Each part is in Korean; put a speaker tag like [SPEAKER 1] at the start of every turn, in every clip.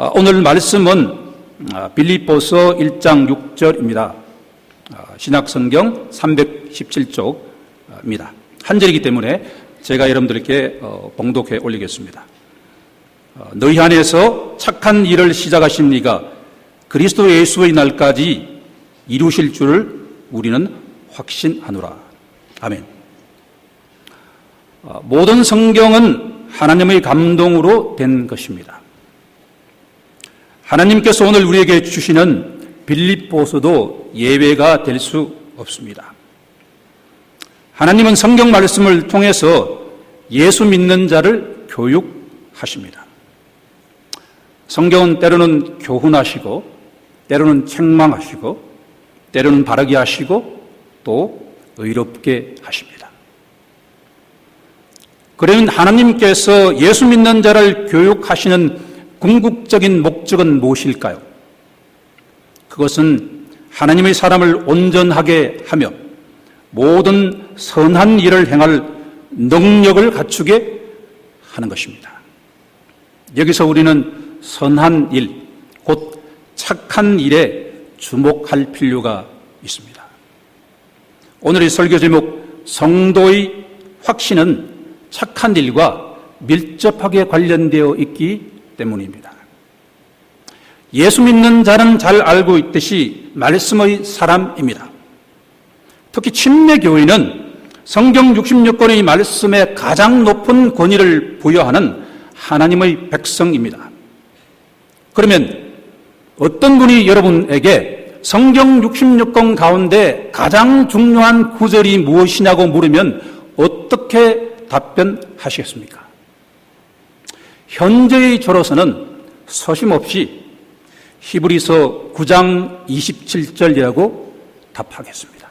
[SPEAKER 1] 오늘 말씀은 빌립보서 1장 6절입니다. 신약성경 317쪽입니다. 한 절이기 때문에 제가 여러분들께 봉독해 올리겠습니다. 너희 안에서 착한 일을 시작하신 이가 그리스도 예수의 날까지 이루실 줄을 우리는 확신하노라. 아멘. 모든 성경은 하나님의 감동으로 된 것입니다. 하나님께서 오늘 우리에게 주시는 빌립보서도 예외가 될 수 없습니다. 하나님은 성경 말씀을 통해서 예수 믿는 자를 교육하십니다. 성경은 때로는 교훈하시고, 때로는 책망하시고, 때로는 바르게 하시고, 또 의롭게 하십니다. 그러면 하나님께서 예수 믿는 자를 교육하시는 궁극적인 목적은 무엇일까요? 그것은 하나님의 사람을 온전하게 하며 모든 선한 일을 행할 능력을 갖추게 하는 것입니다. 여기서 우리는 선한 일, 곧 착한 일에 주목할 필요가 있습니다. 오늘의 설교 제목 성도의 확신은 착한 일과 밀접하게 관련되어 있기 때문입니다. 예수 믿는 자는 잘 알고 있듯이 말씀의 사람입니다. 특히 침례교회는 성경 66권의 말씀에 가장 높은 권위를 부여하는 하나님의 백성입니다. 그러면 어떤 분이 여러분에게 성경 66권 가운데 가장 중요한 구절이 무엇이냐고 물으면 어떻게 답변하시겠습니까? 현재의 저로서는 서심없이 히브리서 9장 27절이라고 답하겠습니다.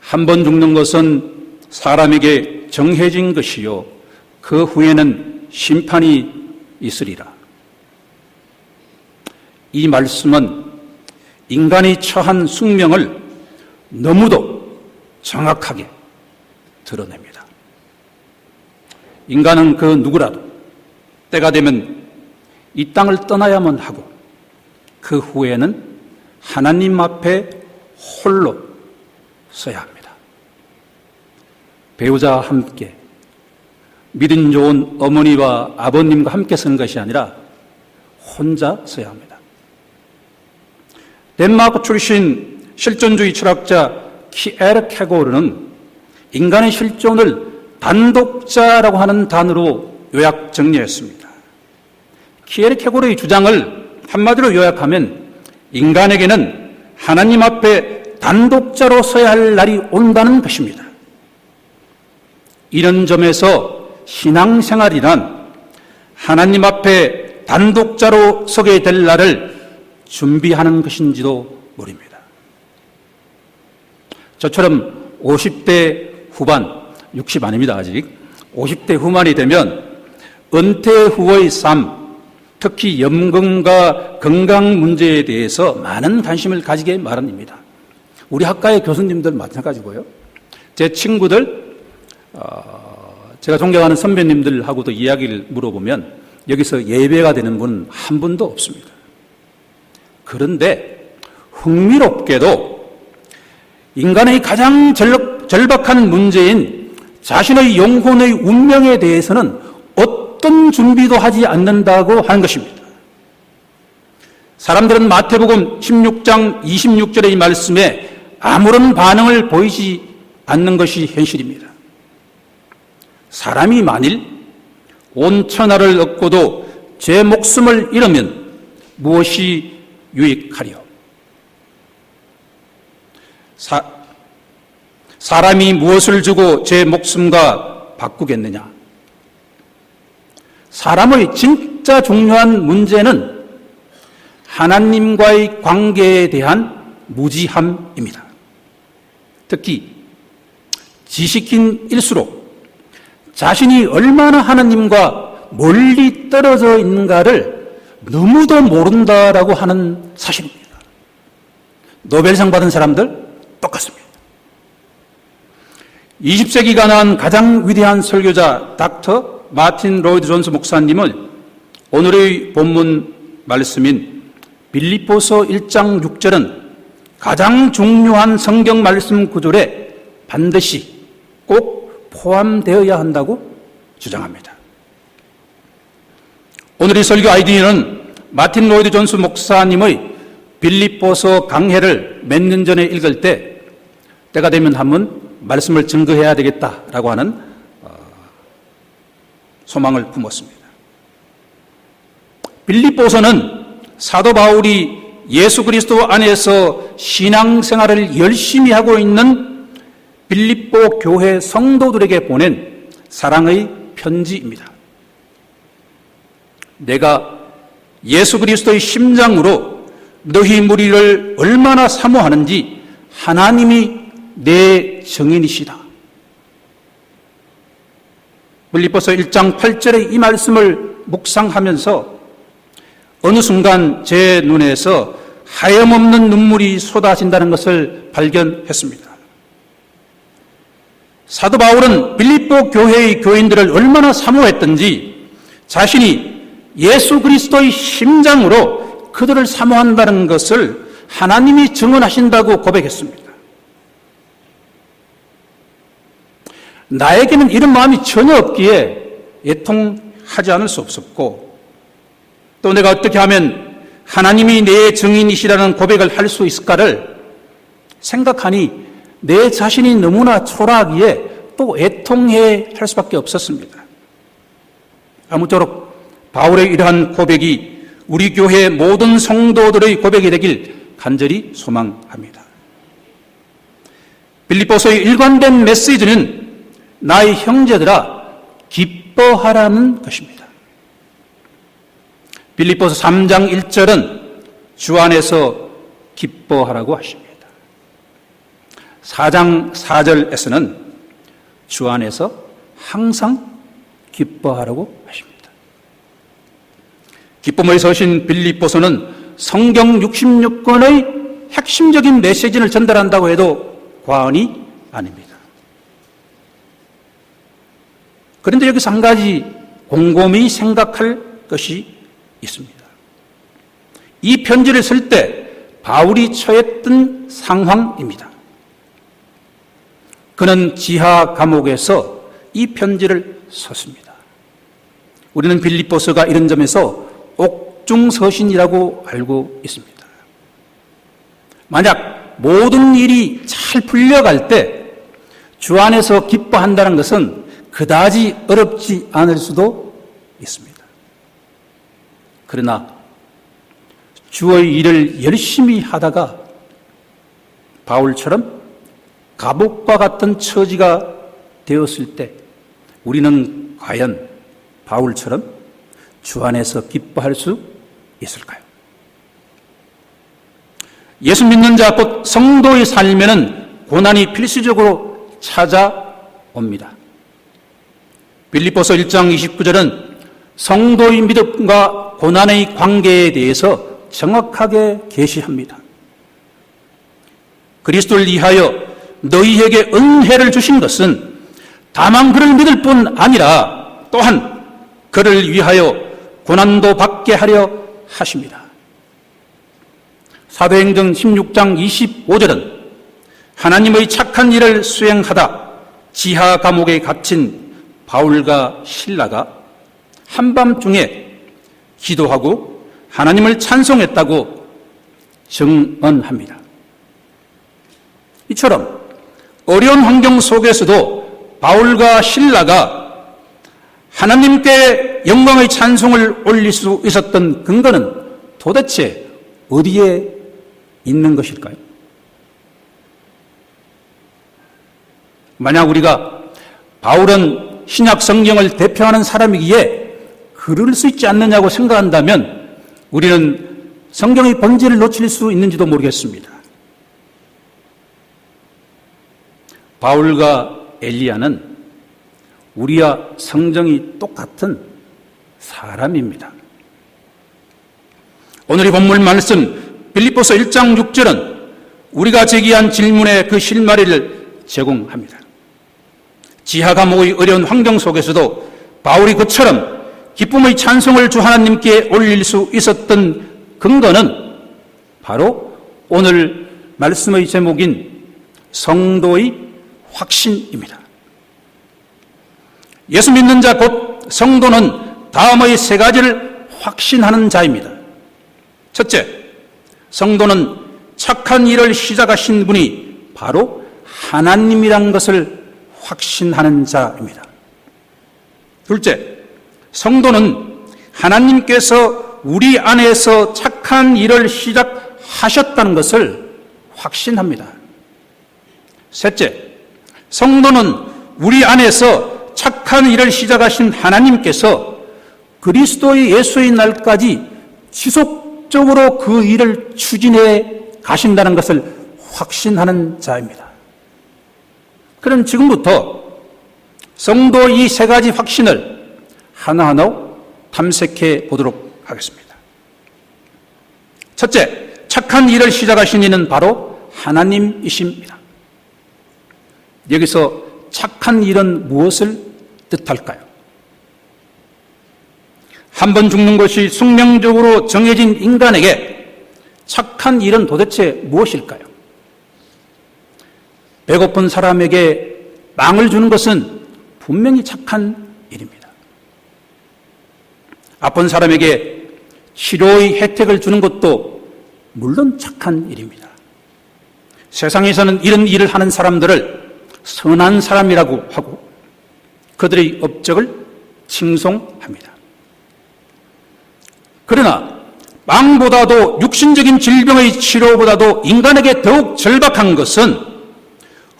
[SPEAKER 1] 한 번 죽는 것은 사람에게 정해진 것이요 그 후에는 심판이 있으리라. 이 말씀은 인간이 처한 숙명을 너무도 정확하게 드러냅니다. 인간은 그 누구라도 때가 되면 이 땅을 떠나야만 하고 그 후에는 하나님 앞에 홀로 서야 합니다. 배우자와 함께 믿음 좋은 어머니와 아버님과 함께 서는 것이 아니라 혼자 서야 합니다. 덴마크 출신 실존주의 철학자 키에르케고르는 인간의 실존을 단독자라고 하는 단어로 요약 정리했습니다. 키에르케고르의 주장을 한마디로 요약하면 인간에게는 하나님 앞에 단독자로 서야 할 날이 온다는 것입니다. 이런 점에서 신앙생활이란 하나님 앞에 단독자로 서게 될 날을 준비하는 것인지도 모릅니다. 저처럼 50대 후반, 60 아닙니다 아직, 50대 후반이 되면 은퇴 후의 삶, 특히 염증과 건강 문제에 대해서 많은 관심을 가지게 마련입니다. 우리 학과의 교수님들 마찬가지고요. 제 친구들, 제가 존경하는 선배님들하고도 이야기를 물어보면 여기서 예외가 되는 분은 한 분도 없습니다. 그런데 흥미롭게도 인간의 가장 절박한 문제인 자신의 영혼의 운명에 대해서는 어떤 준비도 하지 않는다고 하는 것입니다. 사람들은 마태복음 16장 26절의 이 말씀에 아무런 반응을 보이지 않는 것이 현실입니다. 사람이 만일 온 천하를 얻고도 제 목숨을 잃으면 무엇이 유익하리요? 사람이 무엇을 주고 제 목숨과 바꾸겠느냐? 사람의 진짜 중요한 문제는 하나님과의 관계에 대한 무지함입니다. 특히 지식인일수록 자신이 얼마나 하나님과 멀리 떨어져 있는가를 너무도 모른다라고 하는 사실입니다. 노벨상 받은 사람들 똑같습니다. 20세기가 낳은 가장 위대한 설교자 닥터 마틴 로이드 존스 목사님을 오늘의 본문 말씀인 빌립보서 1장 6절은 가장 중요한 성경 말씀 구절에 반드시 꼭 포함되어야 한다고 주장합니다. 오늘의 설교 아이디어는 마틴 로이드 존스 목사님의 빌립보서 강해를 몇 년 전에 읽을 때가 되면 한번 말씀을 증거해야 되겠다라고 하는 소망을 품었습니다. 빌립보서는 사도 바울이 예수 그리스도 안에서 신앙생활을 열심히 하고 있는 빌립보 교회 성도들에게 보낸 사랑의 편지입니다. 내가 예수 그리스도의 심장으로 너희 무리를 얼마나 사모하는지 하나님이 내 증인이시다. 빌립보서 1장 8절의 이 말씀을 묵상하면서 어느 순간 제 눈에서 하염없는 눈물이 쏟아진다는 것을 발견했습니다. 사도 바울은 빌립보 교회의 교인들을 얼마나 사모했던지 자신이 예수 그리스도의 심장으로 그들을 사모한다는 것을 하나님이 증언하신다고 고백했습니다. 나에게는 이런 마음이 전혀 없기에 애통하지 않을 수 없었고, 또 내가 어떻게 하면 하나님이 내 증인이시라는 고백을 할 수 있을까를 생각하니 내 자신이 너무나 초라하기에 또 애통해 할 수밖에 없었습니다. 아무쪼록 바울의 이러한 고백이 우리 교회 모든 성도들의 고백이 되길 간절히 소망합니다. 빌립보서의 일관된 메시지는 나의 형제들아 기뻐하라는 것입니다. 빌립보서 3장 1절은 주 안에서 기뻐하라고 하십니다. 4장 4절에서는 주 안에서 항상 기뻐하라고 하십니다. 기쁨의 서신 빌립보서는 성경 66권의 핵심적인 메시지를 전달한다고 해도 과언이 아닙니다. 그런데 여기서 한 가지 곰곰이 생각할 것이 있습니다. 이 편지를 쓸 때 바울이 처했던 상황입니다. 그는 지하 감옥에서 이 편지를 썼습니다. 우리는 빌립보서가 이런 점에서 옥중서신이라고 알고 있습니다. 만약 모든 일이 잘 풀려갈 때 주 안에서 기뻐한다는 것은 그다지 어렵지 않을 수도 있습니다. 그러나 주의 일을 열심히 하다가 바울처럼 감옥과 같은 처지가 되었을 때 우리는 과연 바울처럼 주 안에서 기뻐할 수 있을까요? 예수 믿는 자 곧 성도의 삶에는 고난이 필수적으로 찾아옵니다. 빌립보서 1장 29절은 성도의 믿음과 고난의 관계에 대해서 정확하게 계시합니다. 그리스도를 위하여 너희에게 은혜를 주신 것은 다만 그를 믿을 뿐 아니라 또한 그를 위하여 고난도 받게 하려 하십니다. 사도행전 16장 25절은 하나님의 착한 일을 수행하다 지하 감옥에 갇힌 바울과 실라가 한밤중에 기도하고 하나님을 찬송했다고 증언합니다. 이처럼 어려운 환경 속에서도 바울과 실라가 하나님께 영광의 찬송을 올릴 수 있었던 근거는 도대체 어디에 있는 것일까요? 만약 우리가 바울은 신약 성경을 대표하는 사람이기에 그럴 수 있지 않느냐고 생각한다면 우리는 성경의 본질을 놓칠 수 있는지도 모르겠습니다. 바울과 엘리야는 우리와 성정이 똑같은 사람입니다. 오늘의 본문 말씀 빌립보서 1장 6절은 우리가 제기한 질문에 그 실마리를 제공합니다. 지하 감옥의 어려운 환경 속에서도 바울이 그처럼 기쁨의 찬송을 주 하나님께 올릴 수 있었던 근거는 바로 오늘 말씀의 제목인 성도의 확신입니다. 예수 믿는 자 곧 성도는 다음의 세 가지를 확신하는 자입니다. 첫째, 성도는 착한 일을 시작하신 분이 바로 하나님이란 것을 확신하는 자입니다. 둘째, 성도는 하나님께서 우리 안에서 착한 일을 시작하셨다는 것을 확신합니다. 셋째, 성도는 우리 안에서 착한 일을 시작하신 하나님께서 그리스도의 예수의 날까지 지속적으로 그 일을 추진해 가신다는 것을 확신하는 자입니다. 그럼 지금부터 성도 이 세 가지 확신을 하나하나 탐색해 보도록 하겠습니다. 첫째, 착한 일을 시작하신 이는 바로 하나님이십니다. 여기서 착한 일은 무엇을 뜻할까요? 한 번 죽는 것이 숙명적으로 정해진 인간에게 착한 일은 도대체 무엇일까요? 배고픈 사람에게 빵을 주는 것은 분명히 착한 일입니다. 아픈 사람에게 치료의 혜택을 주는 것도 물론 착한 일입니다. 세상에서는 이런 일을 하는 사람들을 선한 사람이라고 하고 그들의 업적을 칭송합니다. 그러나 빵보다도 육신적인 질병의 치료보다도 인간에게 더욱 절박한 것은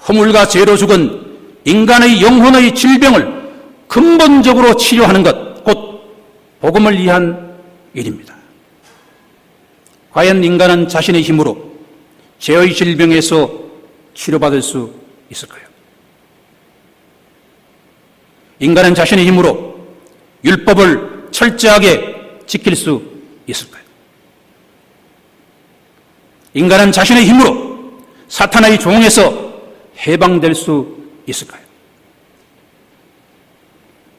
[SPEAKER 1] 허물과 죄로 죽은 인간의 영혼의 질병을 근본적으로 치료하는 것, 곧 복음을 위한 일입니다. 과연 인간은 자신의 힘으로 죄의 질병에서 치료받을 수 있을까요? 인간은 자신의 힘으로 율법을 철저하게 지킬 수 있을까요? 인간은 자신의 힘으로 사탄의 종에서 해방될 수 있을까요?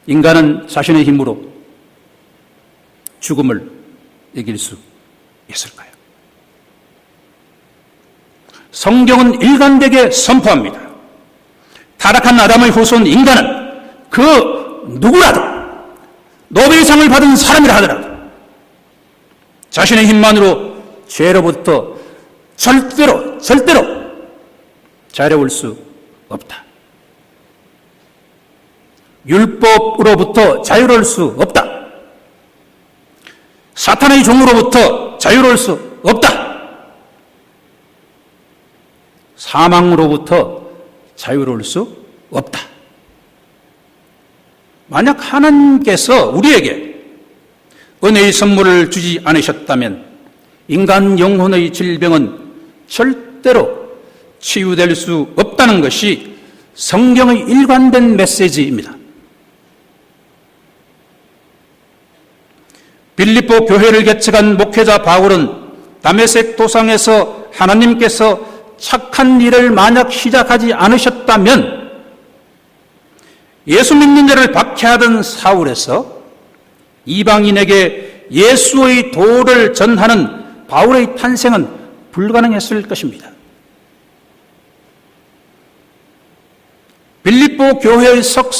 [SPEAKER 1] 인간은 자신의 힘으로 죽음을 이길 수 있을까요? 성경은 일관되게 선포합니다. 타락한 아담의 후손 인간은 그 누구라도 노벨상을 받은 사람이라 하더라도 자신의 힘만으로 죄로부터 절대로 자유로울 수 없다. 율법으로부터 자유로울 수 없다. 사탄의 종으로부터 자유로울 수 없다. 사망으로부터 자유로울 수 없다. 만약 하나님께서 우리에게 은혜의 선물을 주지 않으셨다면 인간 영혼의 질병은 절대로 치유될 수 없다는 것이 성경의 일관된 메시지입니다. 빌립보 교회를 개척한 목회자 바울은 다메섹 도상에서 하나님께서 착한 일을 만약 시작하지 않으셨다면 예수 믿는 자를 박해하던 사울에서 이방인에게 예수의 도를 전하는 바울의 탄생은 불가능했을 것입니다. 빌립보 교회의 첫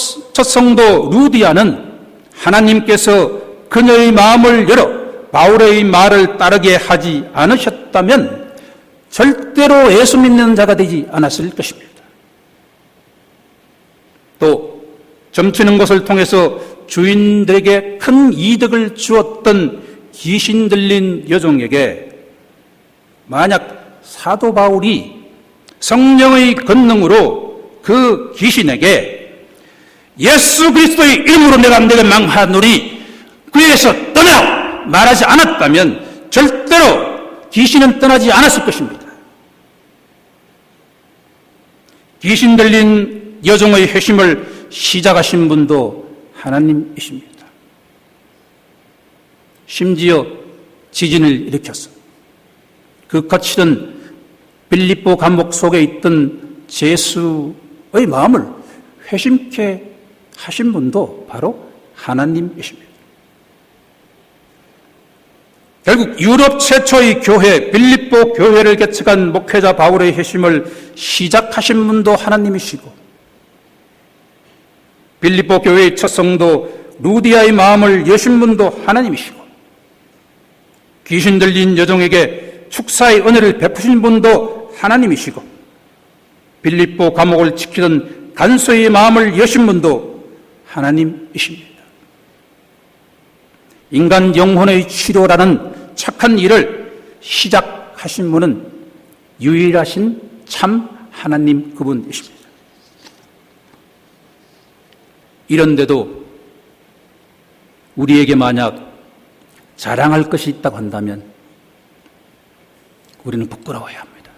[SPEAKER 1] 성도 루디아는 하나님께서 그녀의 마음을 열어 바울의 말을 따르게 하지 않으셨다면 절대로 예수 믿는 자가 되지 않았을 것입니다. 또 점치는 것을 통해서 주인들에게 큰 이득을 주었던 귀신 들린 여종에게 만약 사도 바울이 성령의 권능으로 그 귀신에게 예수 그리스도의 이름으로 내가 너를 망하노니 그에게서 떠나라 말하지 않았다면 절대로 귀신은 떠나지 않았을 것입니다. 귀신 들린 여종의 회심을 시작하신 분도 하나님이십니다. 심지어 지진을 일으켰어. 그 거칠은 빌립보 감옥 속에 있던 제수의 마음을 회심케 하신 분도 바로 하나님이십니다. 결국 유럽 최초의 교회 빌립보 교회를 개척한 목회자 바울의 회심을 시작하신 분도 하나님이시고, 빌립보 교회의 첫 성도 루디아의 마음을 여신 분도 하나님이시고, 귀신 들린 여종에게 축사의 은혜를 베푸신 분도 하나님이시고, 빌립보 감옥을 지키던 간소의 마음을 여신 분도 하나님이십니다. 인간 영혼의 치료라는 착한 일을 시작하신 분은 유일하신 참 하나님 그분이십니다. 이런데도 우리에게 만약 자랑할 것이 있다고 한다면 우리는 부끄러워야 합니다.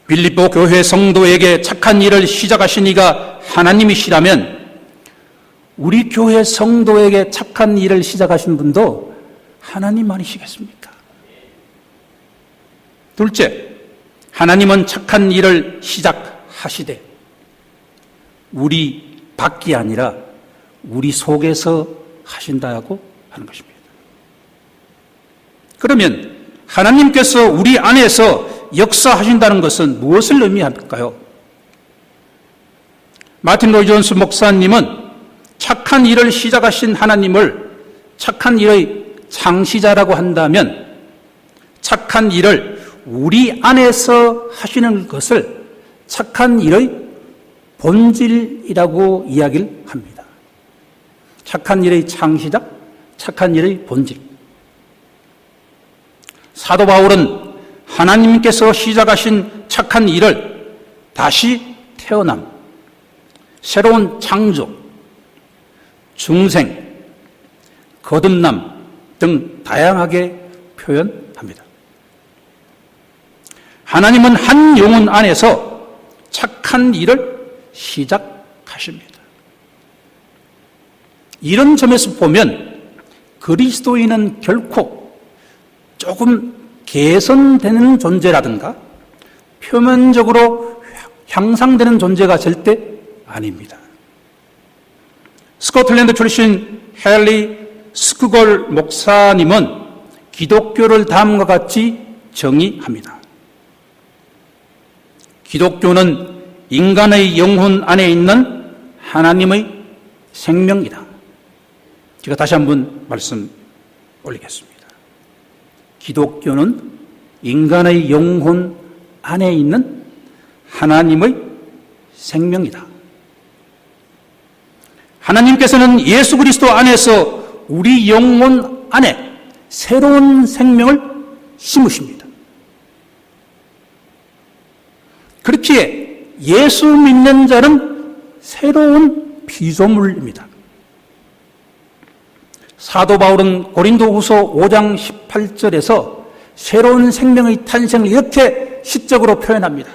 [SPEAKER 1] 빌립보 교회 성도에게 착한 일을 시작하신 이가 하나님이시라면 우리 교회 성도에게 착한 일을 시작하신 분도 하나님 아니시겠습니까? 둘째, 하나님은 착한 일을 시작하시되 우리 밖이 아니라 우리 속에서 하신다고 하는 것입니다. 그러면 하나님께서 우리 안에서 역사하신다는 것은 무엇을 의미할까요? 마틴 로이 존스 목사님은 착한 일을 시작하신 하나님을 착한 일의 창시자라고 한다면 착한 일을 우리 안에서 하시는 것을 착한 일의 본질이라고 이야기를 합니다. 착한 일의 창시자, 착한 일의 본질. 사도 바울은 하나님께서 시작하신 착한 일을 다시 태어남, 새로운 창조, 중생, 거듭남 등 다양하게 표현합니다. 하나님은 한 영혼 안에서 착한 일을 시작하십니다. 이런 점에서 보면 그리스도인은 결코 조금 개선되는 존재라든가 표면적으로 향상되는 존재가 절대 아닙니다. 스코틀랜드 출신 헨리 스쿠걸 목사님은 기독교를 다음과 같이 정의합니다. 기독교는 인간의 영혼 안에 있는 하나님의 생명이다. 제가 다시 한번 말씀 올리겠습니다. 기독교는 인간의 영혼 안에 있는 하나님의 생명이다. 하나님께서는 예수 그리스도 안에서 우리 영혼 안에 새로운 생명을 심으십니다. 그렇기에 예수 믿는 자는 새로운 피조물입니다. 사도 바울은 고린도후서 5장 18절에서 새로운 생명의 탄생을 이렇게 시적으로 표현합니다.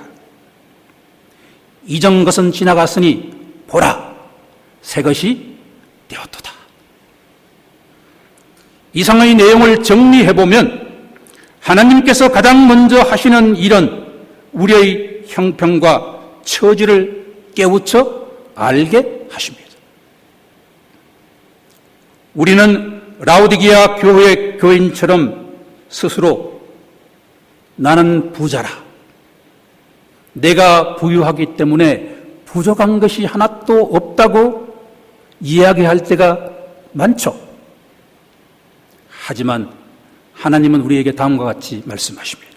[SPEAKER 1] 이전 것은 지나갔으니 보라, 새 것이 되었도다. 이상의 내용을 정리해보면 하나님께서 가장 먼저 하시는 일은 우리의 형편과 처지를 깨우쳐 알게 하십니다. 우리는 라오디게아 교회 교인처럼 스스로 나는 부자라, 내가 부유하기 때문에 부족한 것이 하나도 없다고 이야기할 때가 많죠. 하지만 하나님은 우리에게 다음과 같이 말씀하십니다.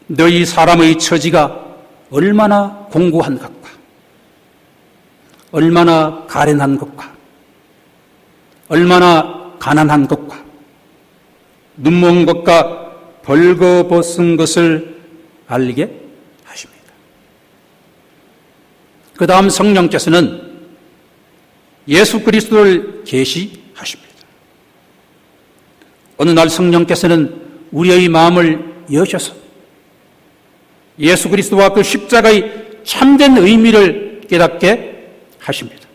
[SPEAKER 1] 너희 사람의 처지가 얼마나 공고한 것과 얼마나 가련한 것과 얼마나 가난한 것과 눈먼 것과 벌거벗은 것을 알게 하십니다. 그 다음 성령께서는 예수 그리스도를 계시하십니다. 어느 날 성령께서는 우리의 마음을 여셔서 예수 그리스도와 그 십자가의 참된 의미를 깨닫게 하십니다.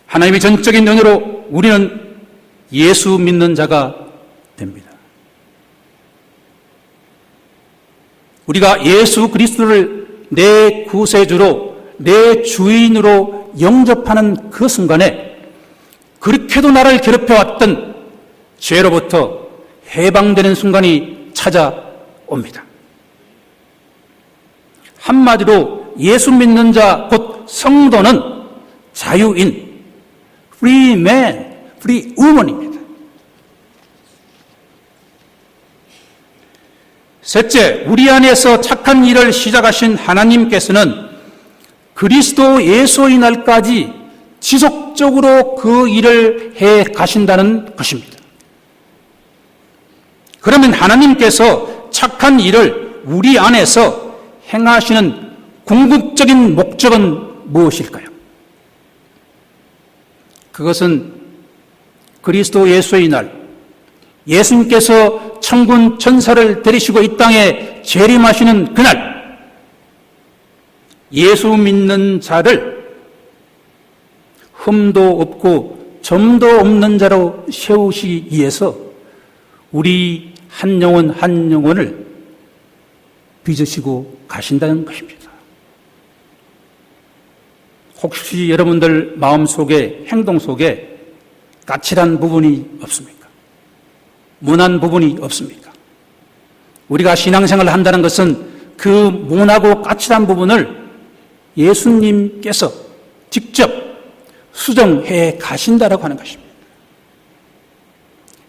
[SPEAKER 1] 하나님의 전적인 은혜로 우리는 예수 믿는 자가 됩니다. 우리가 예수 그리스도를 내 구세주로, 내 주인으로 예수님으로 영접하는 그 순간에 그렇게도 나를 괴롭혀왔던 죄로부터 해방되는 순간이 찾아옵니다. 한마디로 예수 믿는 자, 곧 성도는 자유인, free man, free woman입니다. 셋째, 우리 안에서 착한 일을 시작하신 하나님께서는 그리스도 예수의 날까지 지속적으로 그 일을 해 가신다는 것입니다. 그러면 하나님께서 착한 일을 우리 안에서 행하시는 궁극적인 목적은 무엇일까요? 그것은 그리스도 예수의 날, 예수님께서 천군 천사를 데리시고 이 땅에 재림하시는 그날, 예수 믿는 자를 흠도 없고 점도 없는 자로 세우시기 위해서 우리 한 영혼 한 영혼을 빚으시고 가신다는 것입니다. 혹시 여러분들 마음속에, 행동 속에 까칠한 부분이 없습니까? 모난 부분이 없습니까? 우리가 신앙생활을 한다는 것은 그 모나고 까칠한 부분을 예수님께서 직접 수정해 가신다라고 하는 것입니다.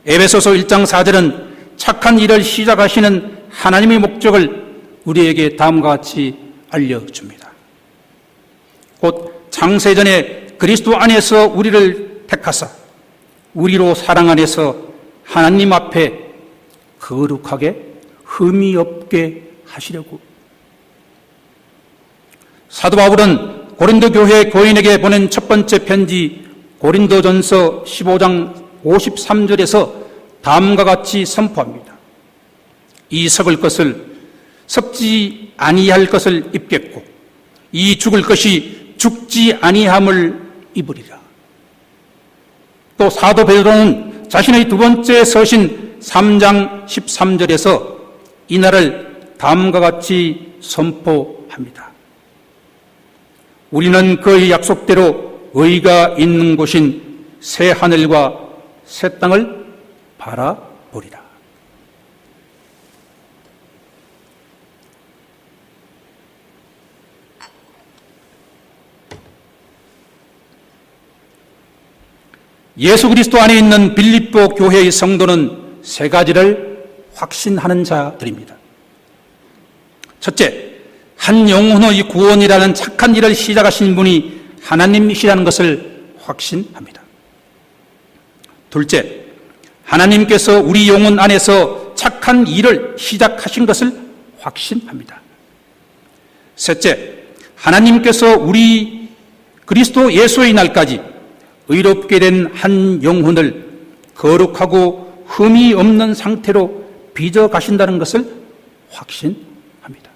[SPEAKER 1] 에베소서 1장 4절은 착한 일을 시작하시는 하나님의 목적을 우리에게 다음과 같이 알려줍니다. 곧 창세전에 그리스도 안에서 우리를 택하사 우리로 사랑 안에서 하나님 앞에 거룩하게 흠이 없게 하시려고. 사도 바울은 고린도 교회 교인에게 보낸 첫 번째 편지 고린도전서 15장 53절에서 다음과 같이 선포합니다. 이 썩을 것을 썩지 아니할 것을 입겠고 이 죽을 것이 죽지 아니함을 입으리라. 또 사도 베드로는 자신의 두 번째 서신 3장 13절에서 이날을 다음과 같이 선포합니다. 우리는 그의 약속대로 의가 있는 곳인 새 하늘과 새 땅을 바라보리라. 예수 그리스도 안에 있는 빌립보 교회의 성도는 세 가지를 확신하는 자들입니다. 첫째, 한 영혼의 구원이라는 착한 일을 시작하신 분이 하나님이시라는 것을 확신합니다. 둘째, 하나님께서 우리 영혼 안에서 착한 일을 시작하신 것을 확신합니다. 셋째, 하나님께서 우리 그리스도 예수의 날까지 의롭게 된 한 영혼을 거룩하고 흠이 없는 상태로 빚어 가신다는 것을 확신합니다.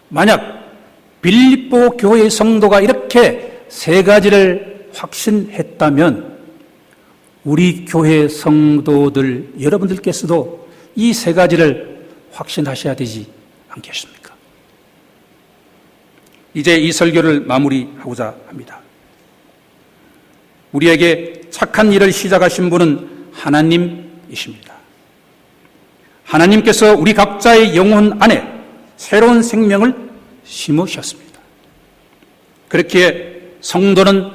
[SPEAKER 1] 만약 빌립보 교회의 성도가 이렇게 세 가지를 확신했다면 우리 교회 성도들 여러분들께서도 이 세 가지를 확신하셔야 되지 않겠습니까? 이제 이 설교를 마무리하고자 합니다. 우리에게 착한 일을 시작하신 분은 하나님이십니다. 하나님께서 우리 각자의 영혼 안에 새로운 생명을 심으셨습니다. 그렇기에 성도는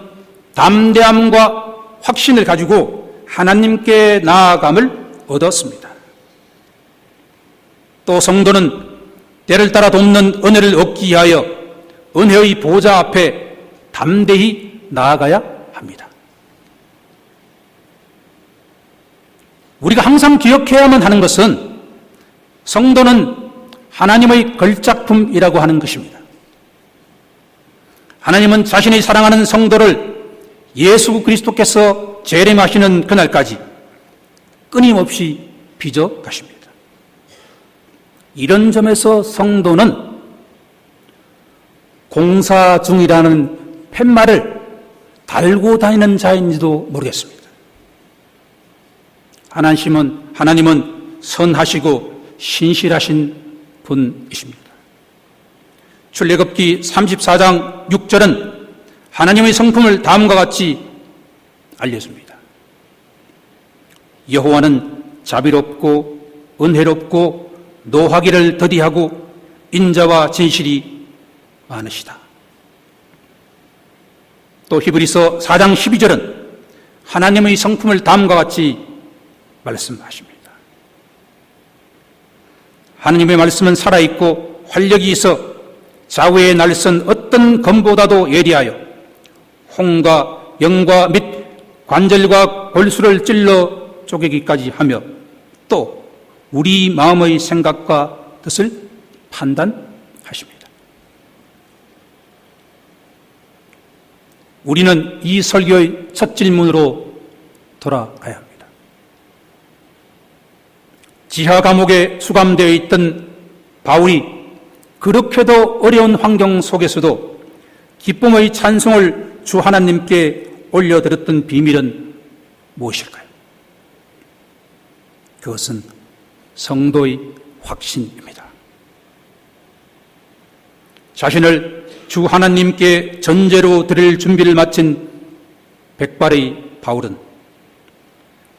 [SPEAKER 1] 담대함과 확신을 가지고 하나님께 나아감을 얻었습니다. 또 성도는 때를 따라 돕는 은혜를 얻기 위하여 은혜의 보좌 앞에 담대히 나아가야 합니다. 우리가 항상 기억해야만 하는 것은 성도는 하나님의 걸작품이라고 하는 것입니다. 하나님은 자신이 사랑하는 성도를 예수 그리스도께서 재림하시는 그날까지 끊임없이 빚어 가십니다. 이런 점에서 성도는 공사 중이라는 팻말을 달고 다니는 자인지도 모르겠습니다. 하나님은 선하시고 신실하신 분이십니다. 출애굽기 34장 6절은 하나님의 성품을 다음과 같이 알려줍니다. 여호와는 자비롭고 은혜롭고 노하기를 더디하고 인자와 진실이 많으시다. 또 히브리서 4장 12절은 하나님의 성품을 다음과 같이 말씀하십니다. 하나님의 말씀은 살아있고 활력이 있어 좌우의 날선 어떤 검보다도 예리하여 홍과 영과 및 관절과 골수를 찔러 쪼개기까지 하며 또 우리 마음의 생각과 뜻을 판단하십니다. 우리는 이 설교의 첫 질문으로 돌아가야 합니다. 지하 감옥에 수감되어 있던 바울이 그렇게도 어려운 환경 속에서도 기쁨의 찬송을 주 하나님께 올려드렸던 비밀은 무엇일까요? 그것은 성도의 확신입니다. 자신을 주 하나님께 전제로 드릴 준비를 마친 백발의 바울은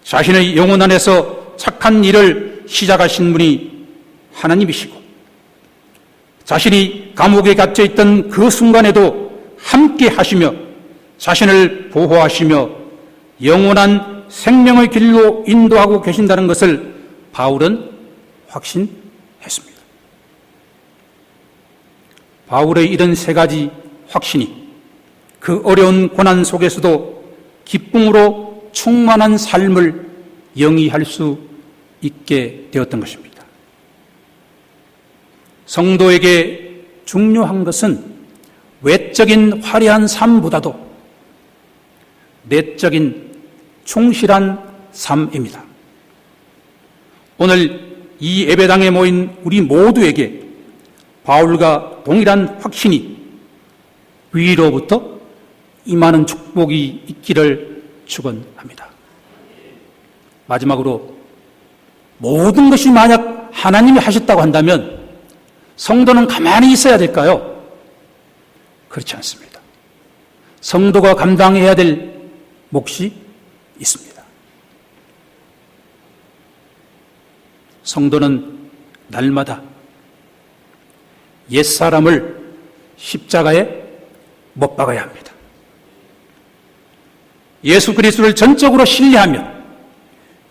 [SPEAKER 1] 자신의 영혼 안에서 착한 일을 시작하신 분이 하나님이시고 자신이 감옥에 갇혀있던 그 순간에도 함께 하시며 자신을 보호하시며 영원한 생명의 길로 인도하고 계신다는 것을 바울은 확신했습니다. 바울의 이런 세 가지 확신이 그 어려운 고난 속에서도 기쁨으로 충만한 삶을 영위할 수 있게 되었던 것입니다. 성도에게 중요한 것은 외적인 화려한 삶보다도 내적인 충실한 삶입니다. 오늘 이 예배당에 모인 우리 모두에게 바울과 동일한 확신이 위로부터 임하는 축복이 있기를 축원합니다. 마지막으로 모든 것이 만약 하나님이 하셨다고 한다면 성도는 가만히 있어야 될까요? 그렇지 않습니다. 성도가 감당해야 될 몫이 있습니다. 성도는 날마다 옛사람을 십자가에 못 박아야 합니다. 예수 그리스도를 전적으로 신뢰하며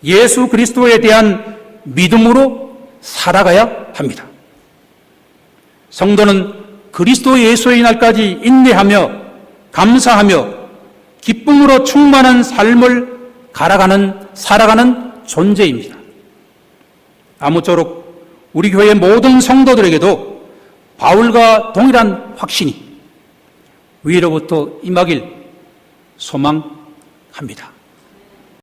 [SPEAKER 1] 예수 그리스도에 대한 믿음으로 살아가야 합니다. 성도는 그리스도 예수의 날까지 인내하며 감사하며 기쁨으로 충만한 삶을 살아가는 존재입니다. 아무쪼록 우리 교회 모든 성도들에게도 바울과 동일한 확신이 위로부터 임하길 소망합니다.